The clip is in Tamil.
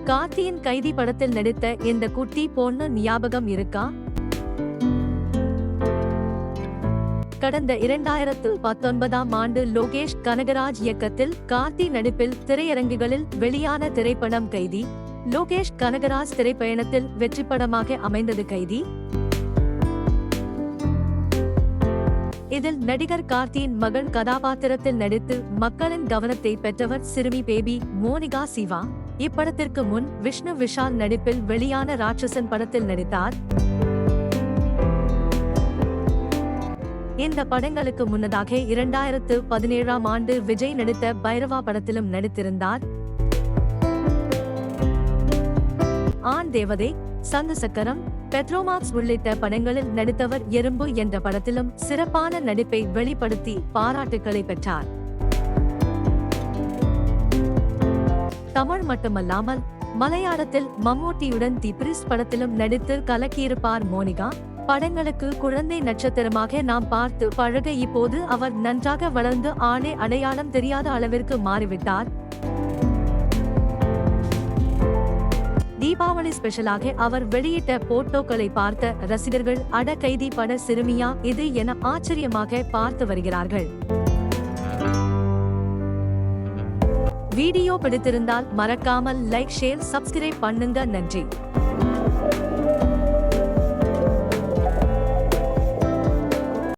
கார்த்தியின் கைதி படத்தில் நடித்த இந்த குட்டி பொண்ணு ஞாபகம் இருக்கா? கடந்த 2019ஆம் ஆண்டு லோகேஷ் கனகராஜ் இயக்கத்தில் கார்த்தி நடிப்பில் திரையரங்குகளில் வெளியான திரைப்படம் கைதி. லோகேஷ் கனகராஜ் திரைப்பயணத்தில் வெற்றிப்படமாக அமைந்தது கைதி. இதில் நடிகர் கார்த்தியின் மகன் கதாபாத்திரத்தில் நடித்து மக்களின் கவனத்தை பெற்றவர் சிறுமி பேபி மோனிகா சிவா. இப்படத்திற்கு முன் விஷ்ணு விஷால் நடிப்பில் வெளியான ராட்சசன் படத்தில் நடித்தார். இந்த படங்களுக்கு முன்னதாக 2017ஆம் ஆண்டு விஜய் நடித்த பைரவா படத்திலும் நடித்திருந்தார். ஆண் தேவதை, சங்கு சக்கரம், பெட்ரோமாக்ஸ் உள்ளிட்ட படங்களில் நடித்தவர். எறும்பு என்ற படத்திலும் சிறப்பான நடிப்பை வெளிப்படுத்தி பாராட்டுக்களை பெற்றார். தமிழ் மட்டுமல்லாமல் மலையாளத்தில் மம்மூட்டியுடன் தி பிரிஸ்ட் படத்திலும் நடித்து கலக்கியிருப்பார் மோனிகா. படங்களுக்கு குழந்தை நட்சத்திரமாக நாம் பார்த்து பழக இப்போது அவர் நன்றாக வளர்ந்து ஆளே அடையாளம் தெரியாத அளவிற்கு மாறிவிட்டார். தீபாவளி ஸ்பெஷலாக அவர் வெளியிட்ட போட்டோக்களை பார்த்த ரசிகர்கள் அட கைதி பட சிறுமியா இது என ஆச்சரியமாக பார்த்து வருகிறார்கள். வீடியோ பிடித்திருந்தால் மறக்காமல் லைக், ஷேர், சப்ஸ்கிரைப் பண்ணுங்க. நன்றி.